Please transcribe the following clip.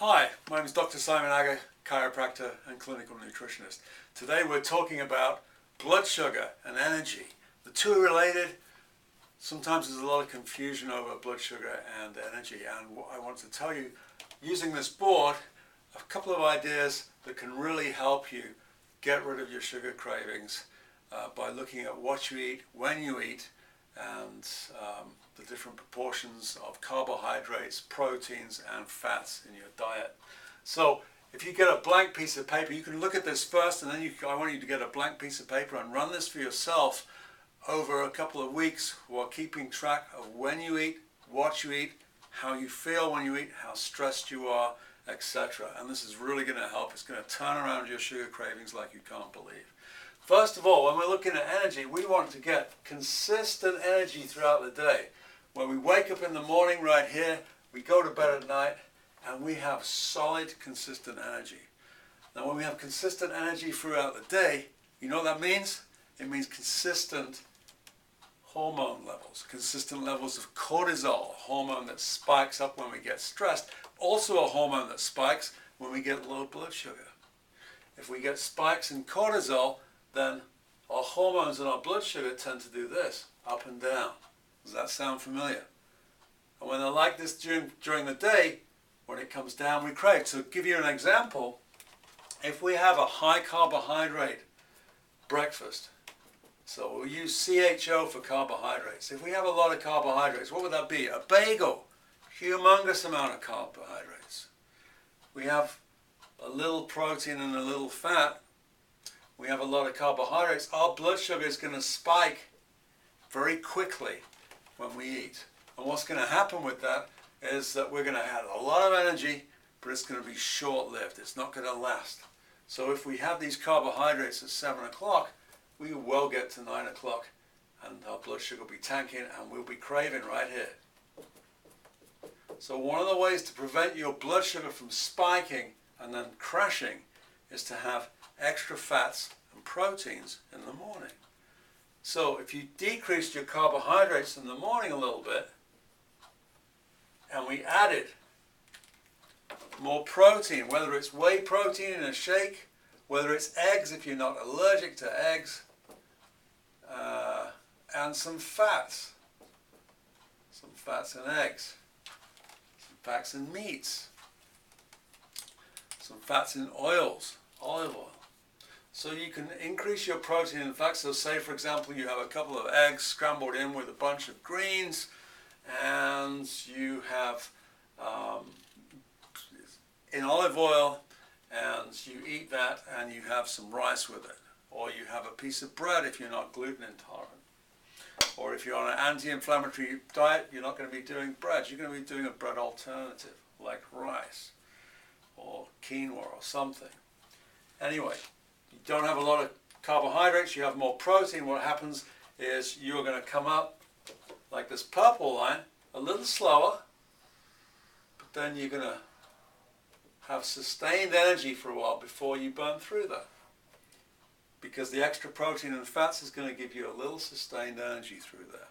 Hi, my name is Dr. Simon Agger, chiropractor and clinical nutritionist. Today we're talking about blood sugar and energy. The two are related. Sometimes there's a lot of confusion over blood sugar and energy, and I want to tell you, using this board, a couple of ideas that can really help you get rid of your sugar cravings by looking at what you eat, when you eat, and the different proportions of carbohydrates, proteins and fats in your diet. So if you get a blank piece of paper, you can look at this first, and then I want you to get a blank piece of paper and run this for yourself over a couple of weeks while keeping track of when you eat, what you eat, how you feel when you eat, how stressed you are, etc. And this is really going to help. It's going to turn around your sugar cravings like you can't believe. First of all, when we're looking at energy, we want to get consistent energy throughout the day. When we wake up in the morning right here, we go to bed at night, and we have solid, consistent energy. Now, when we have consistent energy throughout the day, you know what that means? It means consistent hormone levels, consistent levels of cortisol, a hormone that spikes up when we get stressed, also a hormone that spikes when we get low blood sugar. If we get spikes in cortisol, then our hormones and our blood sugar tend to do this, up and down. Does that sound familiar? And when they're like this during the day, when it comes down, we crave. So to give you an example, if we have a high carbohydrate breakfast, so we'll use CHO for carbohydrates. If we have a lot of carbohydrates, what would that be? A bagel, humongous amount of carbohydrates. We have a little protein and a little fat. We have a lot of carbohydrates. Our blood sugar is going to spike very quickly when we eat. And what's going to happen with that is that we're going to have a lot of energy, but it's going to be short-lived. It's not going to last. So if we have these carbohydrates at 7 o'clock, we will get to 9 o'clock and our blood sugar will be tanking and we'll be craving right here. So one of the ways to prevent your blood sugar from spiking and then crashing is to have extra fats and proteins in the morning. So if you decreased your carbohydrates in the morning a little bit, and we added more protein, whether it's whey protein in a shake, whether it's eggs if you're not allergic to eggs, and some fats in eggs, some fats in meats, some fats in oils, olive oil. So you can increase your protein and fats. So say, for example, you have a couple of eggs scrambled in with a bunch of greens, and you have in olive oil, and you eat that, and you have some rice with it. Or you have a piece of bread if you're not gluten intolerant. Or if you're on an anti-inflammatory diet, you're not going to be doing bread. You're going to be doing a bread alternative, like rice, or quinoa, or something. Anyway, you don't have a lot of carbohydrates, you have more protein. What happens is you're going to come up like this purple line, a little slower, but then you're going to have sustained energy for a while before you burn through that. Because the extra protein and fats is going to give you a little sustained energy through there.